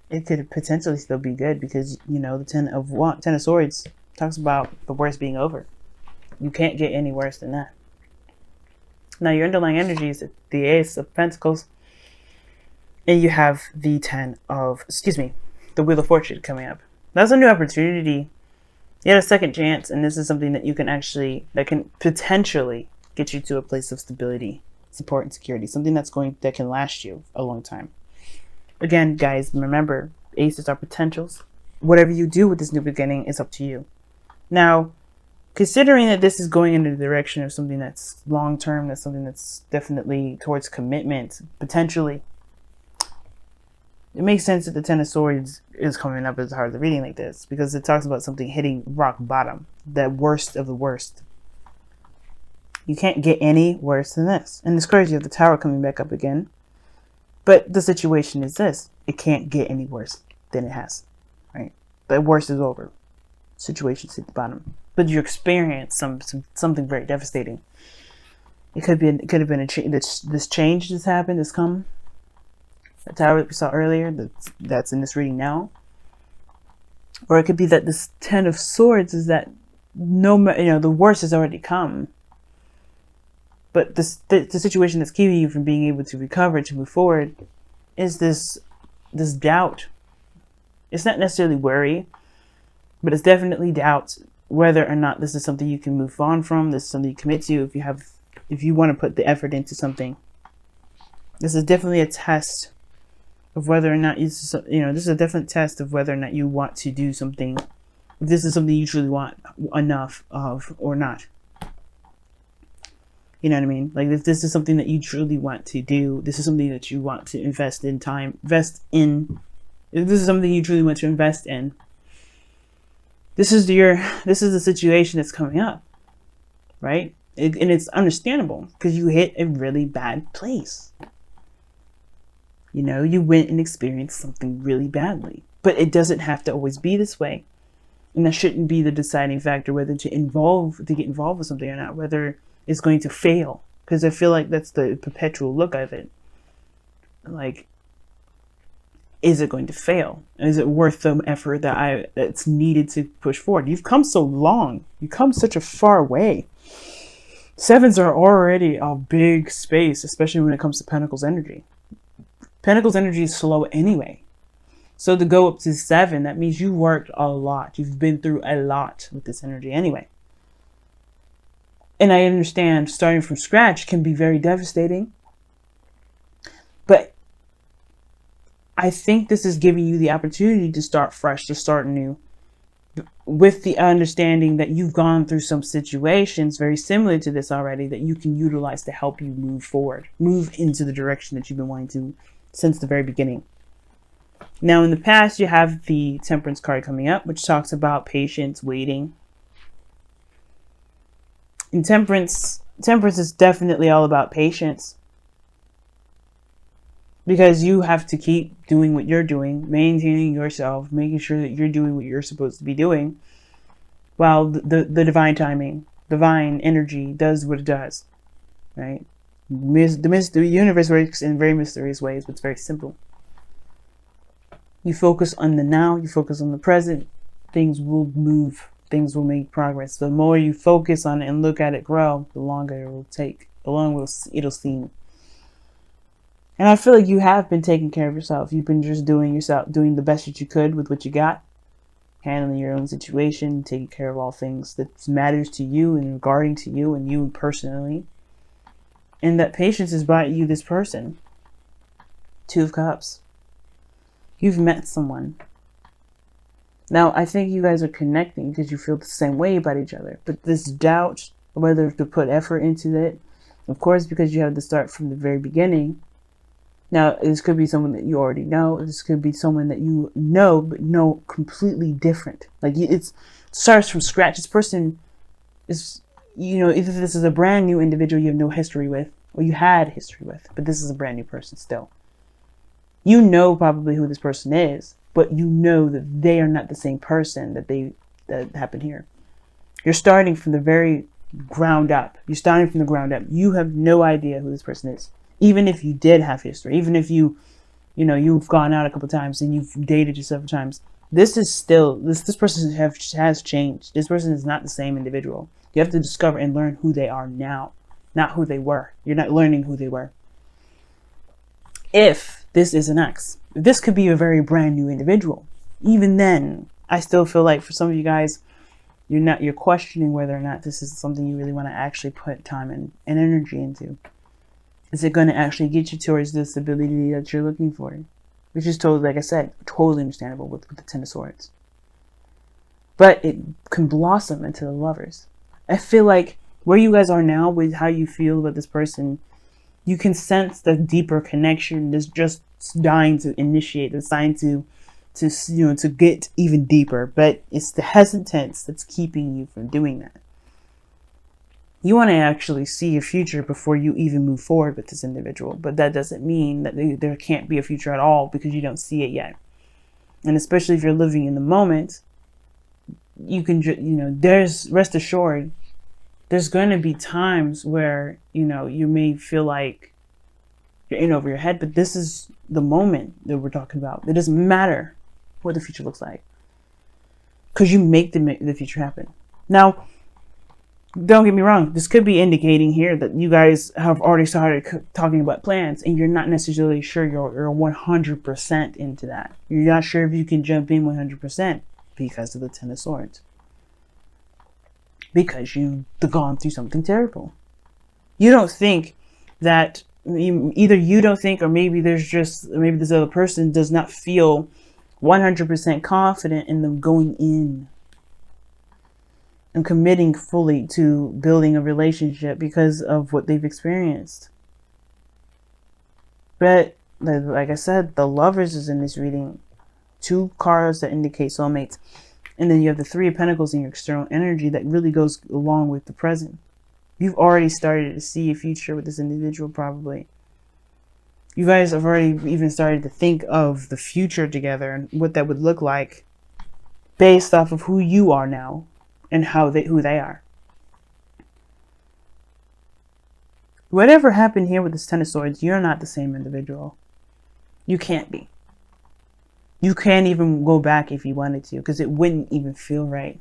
it could potentially still be good because, you know, the Ten of Swords talks about the worst being over. You can't get any worse than that. Now, your underlying energy is the Ace of Pentacles, and you have the the Wheel of Fortune coming up. That's a new opportunity. You had a second chance, and this is something that that can potentially get you to a place of stability, support, and security. Something that can last you a long time. Again, guys, remember, aces are potentials. Whatever you do with this new beginning is up to you. Now, considering that this is going in the direction of something that's long-term, that's something that's definitely towards commitment, potentially, it makes sense that the Ten of Swords is coming up as part of the reading like this, because it talks about something hitting rock bottom, the worst of the worst. You can't get any worse than this. And it's crazy, you have the Tower coming back up again. But the situation is this. It can't get any worse than it has. Right? The worst is over. Situation's at the bottom. But you experience something very devastating. It could have been this change that's happened, that's come. The Tower that we saw earlier, that's in this reading now. Or it could be that this Ten of Swords is that the worst has already come. But the situation that's keeping you from being able to recover, to move forward, is this doubt. It's not necessarily worry, but it's definitely doubt whether or not this is something you can move on from. This is something you commit to. If you want to put the effort into something, this is definitely a test of whether or not this is a definite test of whether or not you want to do something. If this is something you truly want enough of or not. You know what I mean? Like, if this is something that you truly want to do, this is something that you want to invest in time, if this is something you truly want to invest in, this is the situation that's coming up, right? And it's understandable because you hit a really bad place. You went and experienced something really badly, but it doesn't have to always be this way. And that shouldn't be the deciding factor whether to get involved with something or not, whether it's going to fail, because I feel like that's the perpetual look of it. Like, is it going to fail? Is it worth the effort that's needed to push forward? You've come so long. You've come such a far way. Sevens are already a big space, especially when it comes to Pentacles energy. Pentacles energy is slow anyway. So to go up to 7, that means you worked a lot. You've been through a lot with this energy anyway. And I understand starting from scratch can be very devastating. But I think this is giving you the opportunity to start fresh, to start new. With the understanding that you've gone through some situations very similar to this already that you can utilize to help you move forward. Move into the direction that you've been wanting to since the very beginning. Now in the past you have the Temperance card coming up, which talks about patience, waiting. And Temperance is definitely all about patience. Because you have to keep doing what you're doing, maintaining yourself, making sure that you're doing what you're supposed to be doing, while the divine timing, divine energy does what it does, right? The universe works in very mysterious ways, but it's very simple. You focus on the now, you focus on the present, things will move. Things will make progress. The more you focus on it and look at it grow, the longer it will take. The longer it'll seem. And I feel like you have been taking care of yourself. You've been just doing the best that you could with what you got. Handling your own situation, taking care of all things that matters to you and regarding to you and you personally. And that patience has brought you this person. 2 of Cups. You've met someone. Now, I think you guys are connecting because you feel the same way about each other. But this doubt, whether to put effort into it, of course, because you have to start from the very beginning. Now, this could be someone that you already know. This could be someone that you know, but know completely different. Like, it starts from scratch. This person is, either this is a brand new individual you have no history with, or you had history with, but this is a brand new person still. You know probably who this person is, but you know that they are not the same person that happened here. You're starting from the very ground up. You're starting from the ground up. You have no idea who this person is. Even if you did have history, even if you You know, you've gone out a couple times and you've dated you several times. This is still, this person has changed. This person is not the same individual. You have to discover and learn who they are now, not who they were. You're not learning who they were. If this is an ex, this could be a very brand new individual. Even then, I still feel like for some of you guys, you're questioning whether or not this is something you really want to actually put time and energy into. Is it going to actually get you towards the stability that you're looking for? Which is totally, like I said, totally understandable with the Ten of Swords. But it can blossom into the Lovers. I feel like where you guys are now with how you feel about this person, you can sense the deeper connection that's just dying to initiate. It's dying to get even deeper. But it's the hesitance that's keeping you from doing that. You want to actually see a future before you even move forward with this individual. But that doesn't mean that there can't be a future at all because you don't see it yet. And especially if you're living in the moment, you can, there's, rest assured, there's going to be times where, you may feel like you're in over your head, but this is the moment that we're talking about. It doesn't matter what the future looks like because you make the future happen. Now, don't get me wrong. This could be indicating here that you guys have already started talking about plans and you're not necessarily sure you're 100% into that. You're not sure if you can jump in 100% because of the Ten of Swords. Because you've gone through something terrible. You don't think that, either you don't think, or maybe maybe this other person does not feel 100% confident in them going in and committing fully to building a relationship because of what they've experienced. But like I said, the Lovers is in this reading. 2 cards that indicate soulmates. And then you have the 3 of Pentacles in your external energy that really goes along with the present. You've already started to see a future with this individual probably. You guys have already even started to think of the future together and what that would look like based off of who you are now and who they are. Whatever happened here with this Ten of Swords, you're not the same individual. You can't be. You can't even go back if you wanted to because it wouldn't even feel right.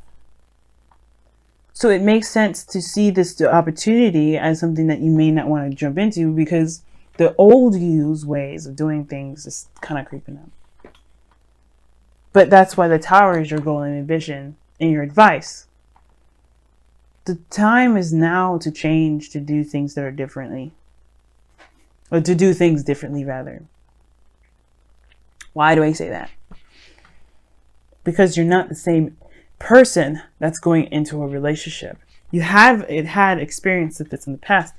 So it makes sense to see this opportunity as something that you may not want to jump into because the old you's ways of doing things is kind of creeping up. But that's why the Tower is your goal and ambition and your advice. The time is now to change, to do things that are differently. Or to do things differently, rather. Why do I say that? Because you're not the same person that's going into a relationship. You had experience with this in the past.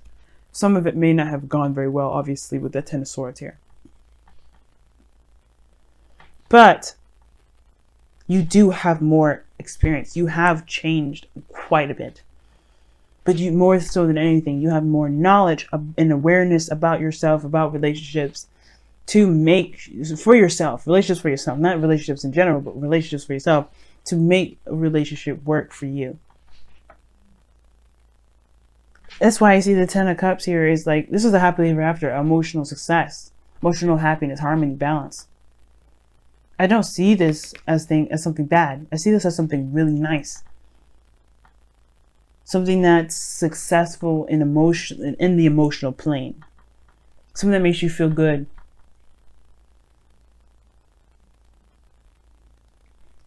Some of it may not have gone very well, obviously, with the Ten of Swords here. But you do have more experience. You have changed quite a bit. But you, more so than anything, you have more knowledge and awareness about yourself, about relationships, to make for yourself, relationships for yourself, not relationships in general, but relationships for yourself, to make a relationship work for you. That's why I see the Ten of Cups here is like, this is a happily ever after, emotional success, emotional happiness, harmony, balance. I don't see this as something bad. I see this as something really nice. Something that's successful in the emotional plane. Something that makes you feel good.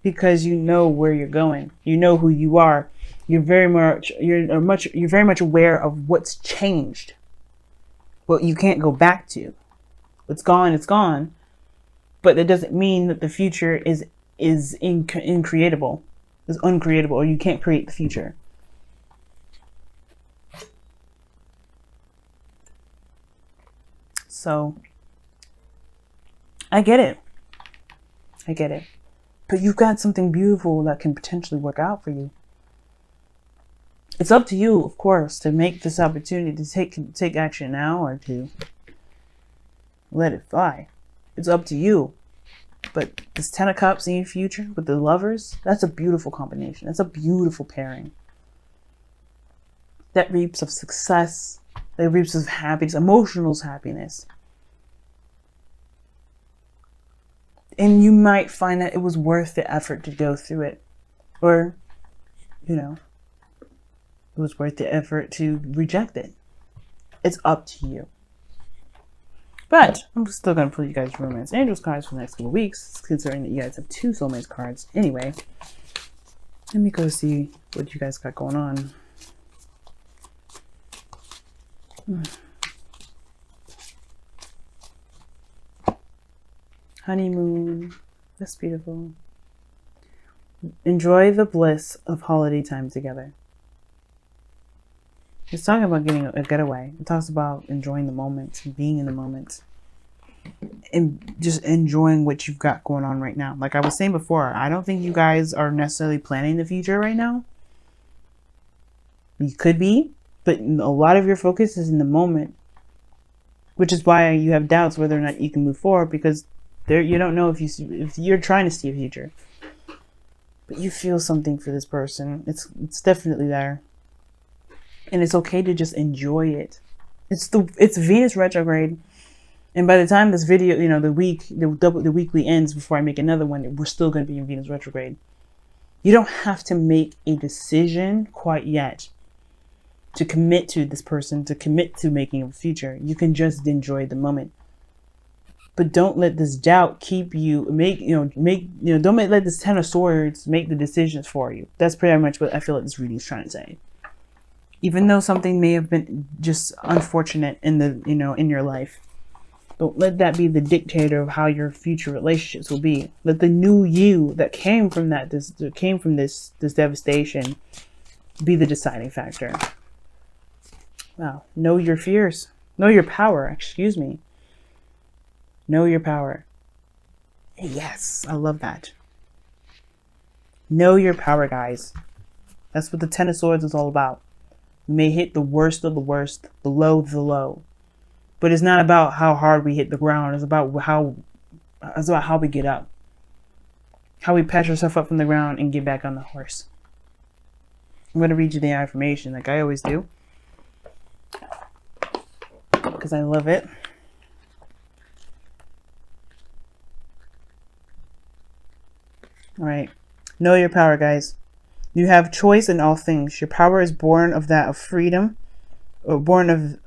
Because you know where you're going. You know who you are. You're very much aware of what's changed. What you can't go back to. What's gone, it's gone. But that doesn't mean that the future is increatable. Is uncreatable, or you can't create the future. So, I get it. I get it. But you've got something beautiful that can potentially work out for you. It's up to you, of course, to make this opportunity to take action now or to let it fly. It's up to you. But this Ten of Cups in your future with the Lovers, that's a beautiful combination. That's a beautiful pairing. That reaps of success. That reaps of happiness, emotional happiness. And you might find that it was worth the effort to go through it. Or, you know, it was worth the effort to reject it. It's up to you. But I'm still going to pull you guys Romance Angels cards for the next couple weeks, considering that you guys have 2 Soulmates cards anyway. Let me go see what you guys got going on. Honeymoon. That's beautiful. Enjoy the bliss of holiday time together. It's talking about getting a getaway. It talks about enjoying the moment, being in the moment, and just enjoying what you've got going on right now. Like I was saying before, I don't think you guys are necessarily planning the future right now. You could be, but a lot of your focus is in the moment, which is why you have doubts whether or not you can move forward, because you don't know if you're trying to see a future, but you feel something for this person. It's definitely there. And it's okay to just enjoy it. It's Venus retrograde, and by the time this video, you know, the weekly ends before I make another one, we're still going to be in Venus retrograde. You don't have to make a decision quite yet to commit to this person, to commit to making a future. You can just enjoy the moment. But don't let this doubt keep you don't let this 10 of Swords make the decisions for you. That's pretty much what I feel like this reading is trying to say. Even though something may have been just unfortunate in your life, don't let that be the dictator of how your future relationships will be. Let the new you that came from this devastation be the deciding factor. Wow. Know your fears. Know your power, excuse me. Know your power. Yes, I love that. Know your power, guys. That's what the 10 of Swords is all about. You may hit the worst of the worst, the low of the low. But it's not about how hard we hit the ground. It's about how we get up. How we patch ourselves up from the ground and get back on the horse. I'm going to read you the affirmation like I always do, because I love it. All right. Know your power, guys. You have choice in all things. Your power is born of that of freedom, or born of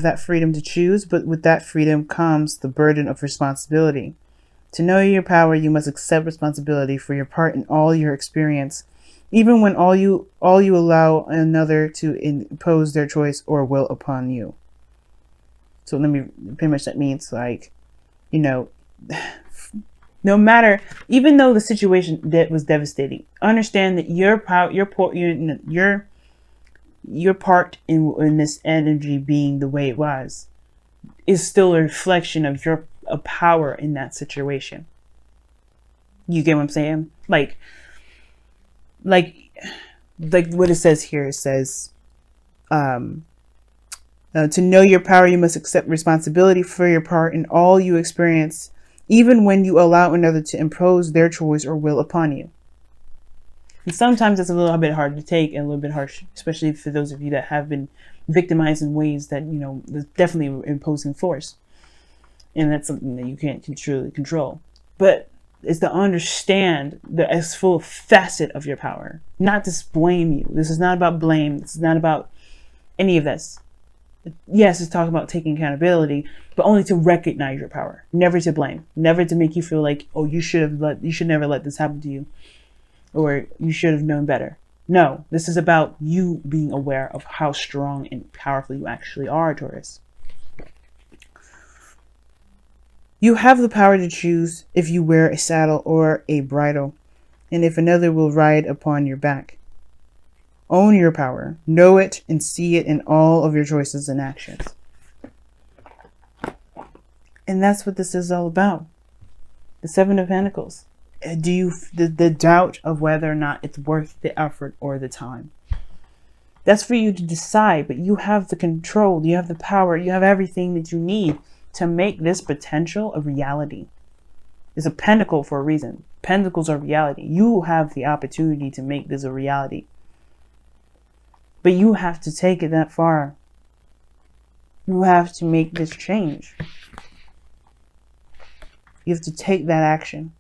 that freedom to choose. But with that freedom comes the burden of responsibility. To know your power, you must accept responsibility for your part in all your experience, even when all you allow another to impose their choice or will upon you. So pretty much that means, like, you know, no matter, even though the situation was devastating, understand that your part in this energy being the way it was is still a reflection of your power in that situation. You get what I'm saying? Like what it says here. It says, to know your power, you must accept responsibility for your part in all you experience, even when you allow another to impose their choice or will upon you. And sometimes it's a little bit hard to take and a little bit harsh, especially for those of you that have been victimized in ways that, you know, there's definitely imposing force. And that's something that you can't truly control. But it's to understand the full facet of your power, not to blame you. This is not about blame. This is not about any of this. Yes, it's talking about taking accountability, but only to recognize your power, never to blame, never to make you feel like, oh, you should never let this happen to you, or you should have known better. No, this is about you being aware of how strong and powerful you actually are, Taurus. You have the power to choose if you wear a saddle or a bridle, and if another will ride upon your back. Own your power, know it, and see it in all of your choices and actions. And that's what this is all about. The 7 of Pentacles. The doubt of whether or not it's worth the effort or the time. That's for you to decide, but you have the control, you have the power, you have everything that you need to make this potential a reality. It's a pentacle for a reason. Pentacles are reality. You have the opportunity to make this a reality. But you have to take it that far. You have to make this change. You have to take that action.